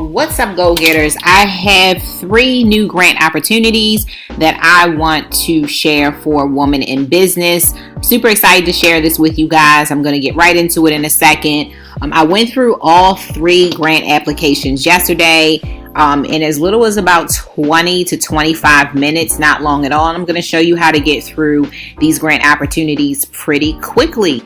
What's up, go-getters? I have 3 new grant opportunities that I want to share for women in business. Super excited to share this with you guys. I'm going to get right into it in a second. I went through all 3 grant applications yesterday in as little as about 20 to 25 minutes, not long at all. And I'm going to show you how to get through these grant opportunities pretty quickly.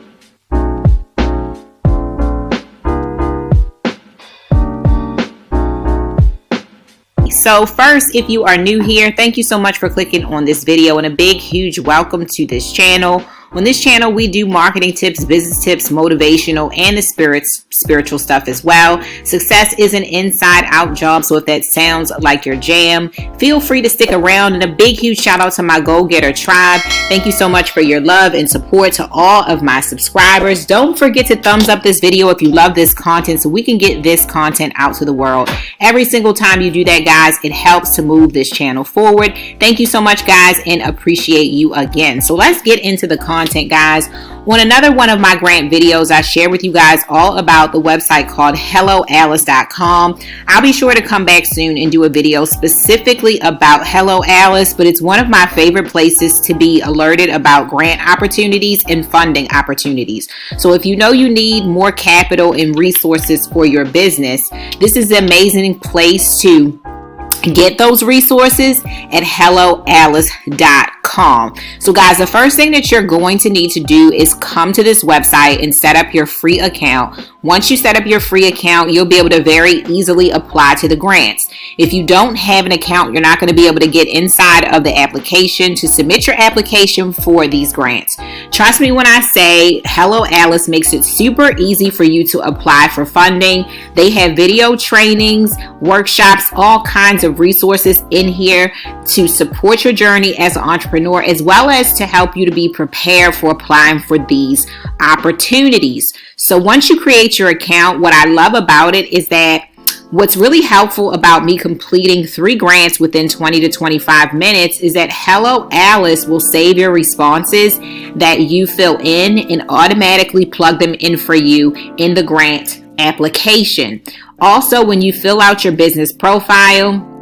So first, if you are new here, thank you so much for clicking on this video, and a big, huge welcome to this channel. On this channel, we do marketing tips, business tips, motivational, and the spiritual stuff as well. Success is an inside-out job, so if that sounds like your jam, feel free to stick around. And a big, huge shout out to my go-getter tribe. Thank you so much for your love and support to all of my subscribers. Don't forget to thumbs up this video if you love this content so we can get this content out to the world. Every single time you do that, guys, it helps to move this channel forward. Thank you so much, guys, and appreciate you again. So let's get into the content, guys. On another one of my grant videos, I share with you guys all about the website called helloalice.com. I'll be sure to come back soon and do a video specifically about Hello Alice, but it's one of my favorite places to be alerted about grant opportunities and funding opportunities. So if you know you need more capital and resources for your business, this is an amazing place to get those resources at helloalice.com. So guys, the first thing that you're going to need to do is come to this website and set up your free account. Once you set up your free account, you'll be able to very easily apply to the grants. If you don't have an account, you're not going to be able to get inside of the application to submit your application for these grants. Trust me when I say Hello Alice makes it super easy for you to apply for funding. They have video trainings, workshops, all kinds of resources in here to support your journey as an entrepreneur, as well as to help you to be prepared for applying for these opportunities. So once you create your account, what I love about it is that what's really helpful about me completing 3 grants within 20 to 25 minutes is that Hello Alice will save your responses that you fill in and automatically plug them in for you in the grant application. Also, when you fill out your business profile,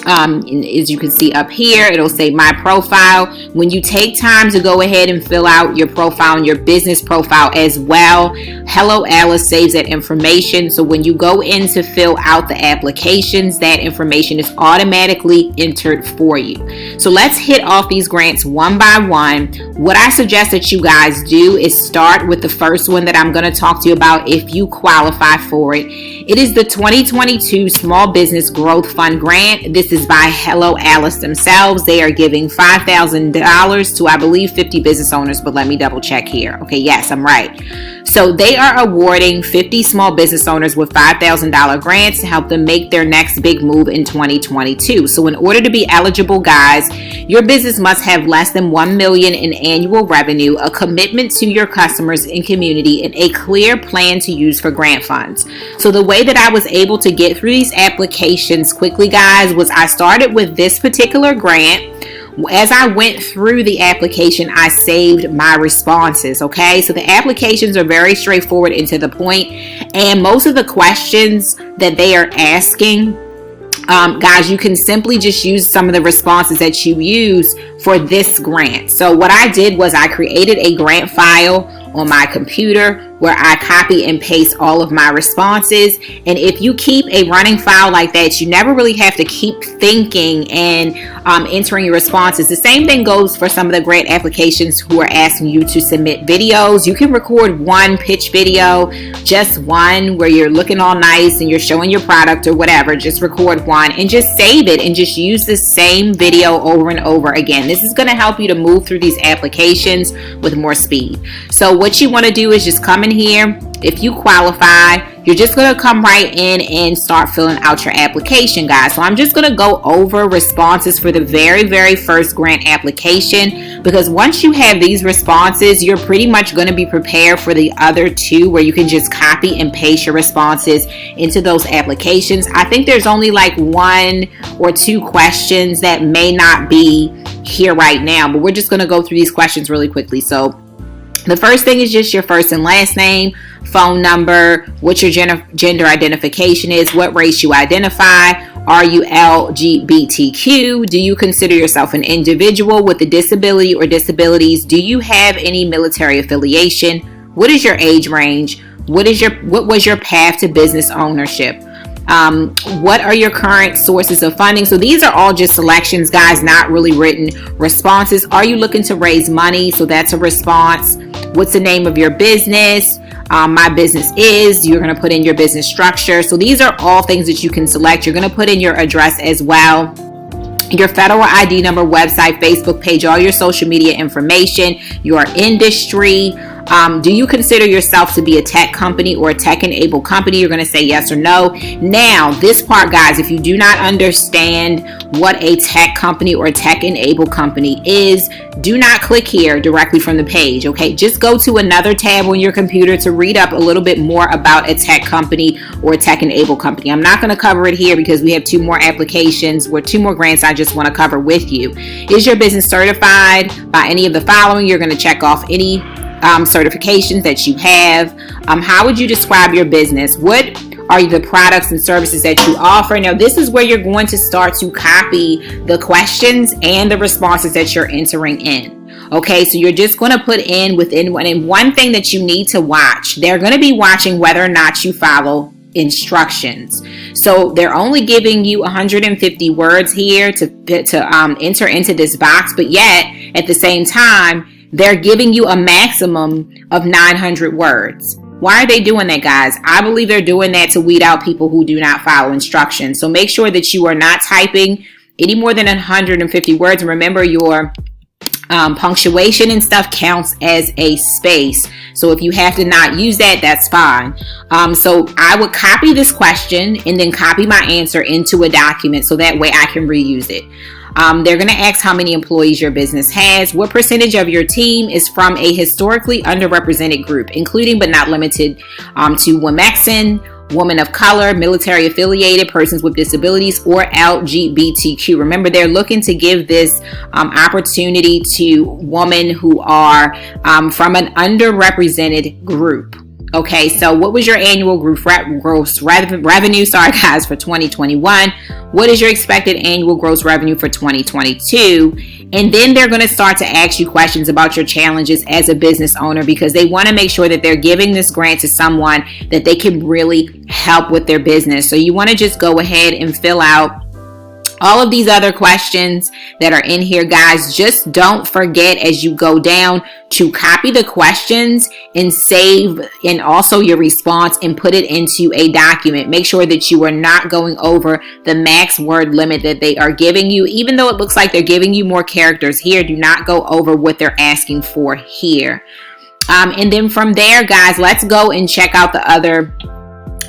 as you can see up here, it'll say my profile. When you take time to go ahead and fill out your profile and your business profile as well, Hello Alice saves that information. So when you go in to fill out the applications, that information is automatically entered for you. So let's hit off these grants one by one. What I suggest that you guys do is start with the first one that I'm going to talk to you about if you qualify for it. It is the 2022 Small Business Growth Fund Grant. This is by Hello Alice themselves. They are giving $5,000 to, I believe, 50 business owners, but let me double check here. Okay, yes, I'm right. So they are awarding 50 small business owners with $5,000 grants to help them make their next big move in 2022. So in order to be eligible, guys, your business must have less than $1 million in annual revenue, a commitment to your customers and community, and a clear plan to use for grant funds. So the way that I was able to get through these applications quickly, guys, was I started with this particular grant. As I went through the application, I saved my responses, okay? So the applications are very straightforward and to the point, and most of the questions that they are asking, guys, you can simply just use some of the responses that you use for this grant. So what I did was I created a grant file on my computer where I copy and paste all of my responses. And if you keep a running file like that, you never really have to keep thinking and entering your responses. The same thing goes for some of the grant applications who are asking you to submit videos. You can record one pitch video, just one where you're looking all nice and you're showing your product or whatever. Just record one and just save it and just use the same video over and over again. This is going to help you to move through these applications with more speed. So what you want to do is just come in here. If you qualify, you're just going to come right in and start filling out your application, guys. So I'm just going to go over responses for the very first grant application, because once you have these responses, you're pretty much going to be prepared for the other 2 where you can just copy and paste your responses into those applications. I think there's only like 1 or 2 questions that may not be here right now, but we're just going to go through these questions really quickly. So the first thing is just your first and last name. phone number, what your gender identification is, what race you identify. Are you LGBTQ? Do you consider yourself an individual with a disability or disabilities? Do you have any military affiliation? What is your age range? What was your path to business ownership? What are your current sources of funding? So these are all just selections, guys, not really written responses. Are you looking to raise money? So that's a response. What's the name of your business? My business is. You're going to put in your business structure. So these are all things that you can select. You're going to put in your address as well, your federal ID number, website, Facebook page, all your social media information, your industry. Do you consider yourself to be a tech company or a tech-enabled company? You're going to say yes or no. Now, this part, guys, if you do not understand what a tech company or a tech-enabled company is, do not click here directly from the page, okay? Just go to another tab on your computer to read up a little bit more about a tech company or a tech-enabled company. I'm not going to cover it here because we have 2 more applications or 2 more grants I just want to cover with you. Is your business certified by any of the following? You're going to check off any certifications that you have. How would you describe your business? What are the products and services that you offer? Now, this is where you're going to start to copy the questions and the responses that you're entering in. Okay, so you're just going to put in within one thing that you need to watch. They're going to be watching whether or not you follow instructions. So they're only giving you 150 words here to enter into this box, but yet at the same time, they're giving you a maximum of 900 words. Why are they doing that, guys? I believe they're doing that to weed out people who do not follow instructions. So make sure that you are not typing any more than 150 words. And remember, your punctuation and stuff counts as a space. So if you have to not use that, that's fine. So I would copy this question and then copy my answer into a document so that way I can reuse it. They're going to ask how many employees your business has. What percentage of your team is from a historically underrepresented group, including but not limited to Womexian, women of color, military affiliated, persons with disabilities, or LGBTQ. Remember, they're looking to give this opportunity to women who are from an underrepresented group. Okay, so what was your annual gross revenue, for 2021? What is your expected annual gross revenue for 2022? And then they're going to start to ask you questions about your challenges as a business owner, because they want to make sure that they're giving this grant to someone that they can really help with their business. So you want to just go ahead and fill out all of these other questions that are in here, guys. Just don't forget as you go down to copy the questions and save and also your response and put it into a document. Make sure that you are not going over the max word limit that they are giving you. Even though it looks like they're giving you more characters here, do not go over what they're asking for here. And then from there, guys, let's go and check out the other.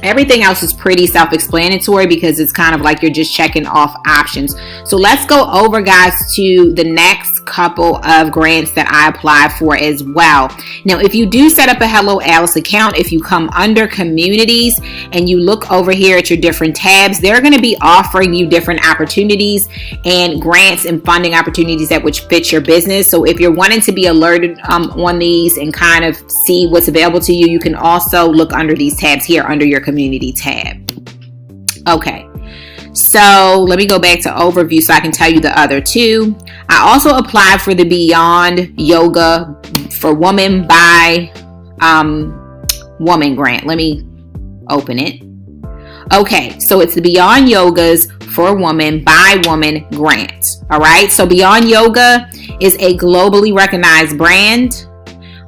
Everything else is pretty self-explanatory because it's kind of like you're just checking off options. So let's go over, guys, to the next couple of grants that I applied for as well. Now, if you do set up a Hello Alice account, if you come under communities and you look over here at your different tabs, they're going to be offering you different opportunities and grants and funding opportunities that which fit your business. So if you're wanting to be alerted on these and kind of see what's available to you, you can also look under these tabs here under your community tab. Okay. So let me go back to overview so I can tell you the other 2. I also applied for the Beyond Yoga for Woman by Woman grant. Let me open it. Okay, so it's the Beyond Yogas for Woman by Woman grant. All right, so Beyond Yoga is a globally recognized brand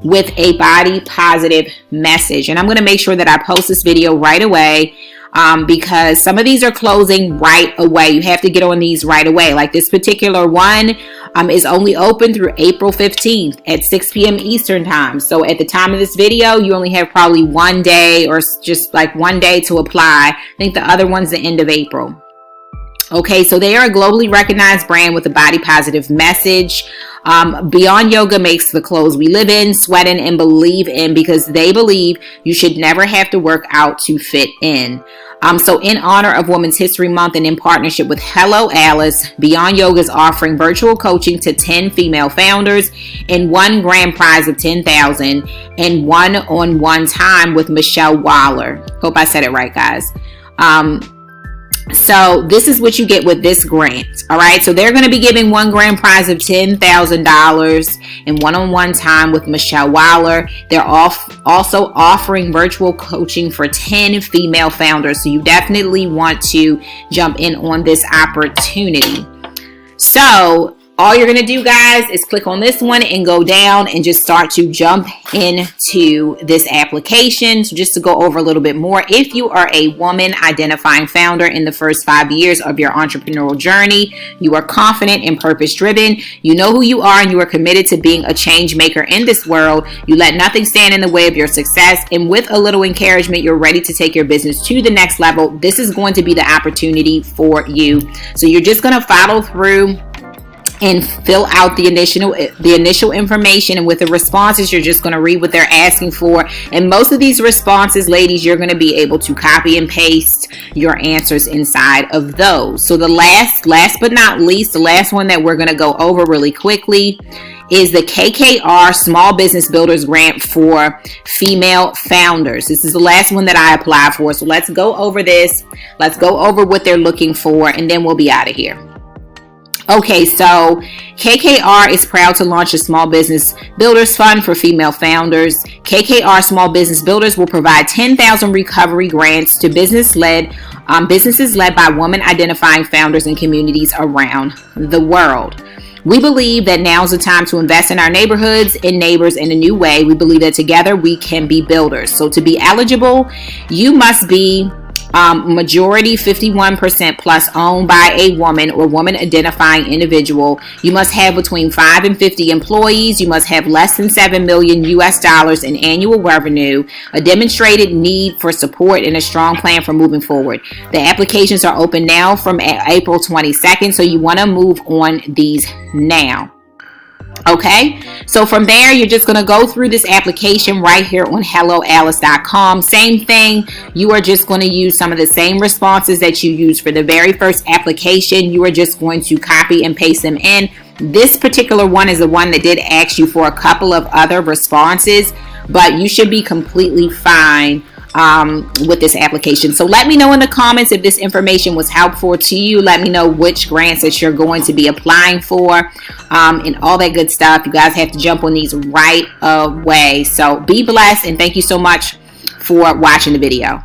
with a body positive message. And I'm going to make sure that I post this video right away because some of these are closing right away. You have to get on these right away. Like this particular one is only open through April 15th at 6 p.m. Eastern time. So at the time of this video, you only have probably one day or just like one day to apply. I think the other one's the end of April. Okay, so they are a globally recognized brand with a body positive message. Beyond Yoga makes the clothes we live in, sweat in, and believe in, because they believe you should never have to work out to fit in. So in honor of Women's History Month and in partnership with Hello Alice, Beyond Yoga is offering virtual coaching to 10 female founders and one grand prize of $10,000 and one-on-one time with Michelle Waller. Hope I said it right, guys. So this is what you get with this grant. All right. So they're going to be giving one grand prize of $10,000 and one-on-one time with Michelle Waller. They're also offering virtual coaching for 10 female founders. So you definitely want to jump in on this opportunity. So all you're going to do, guys, is click on this one and go down and just start to jump into this application. So just to go over a little bit more, if you are a woman identifying founder in the first 5 years of your entrepreneurial journey, you are confident and purpose driven, you know who you are, and you are committed to being a change maker in this world, you let nothing stand in the way of your success, and with a little encouragement, you're ready to take your business to the next level, this is going to be the opportunity for you. So you're just going to follow through and fill out the initial information, and with the responses you're just going to read what they're asking for, and most of these responses, ladies, you're going to be able to copy and paste your answers inside of those. So the last but not least, the last one that we're going to go over really quickly is the KKR Small Business Builders Grant for female founders. This is the last one that I applied for. So let's go over this. Let's go over what they're looking for, and then we'll be out of here. Okay, so KKR is proud to launch a Small Business Builders Fund for female founders. KKR Small Business Builders will provide 10,000 recovery grants to businesses led by women identifying founders in communities around the world. We believe that now is the time to invest in our neighborhoods and neighbors in a new way. We believe that together we can be builders. So to be eligible, you must be majority 51% plus owned by a woman or woman identifying individual. You must have between 5 and 50 employees. You must have less than $7 million in annual revenue, a demonstrated need for support, and a strong plan for moving forward. The applications are open now from April 22nd, so you want to move on these now. Okay, so from there, you're just going to go through this application right here on helloalice.com. Same thing. You are just going to use some of the same responses that you used for the very first application. You are just going to copy and paste them in. This particular one is the one that did ask you for a couple of other responses, but you should be completely fine with this application. So let me know in the comments if this information was helpful to you. Let me know which grants that you're going to be applying for, and all that good stuff. You guys have to jump on these right away. So be blessed, and thank you so much for watching the video.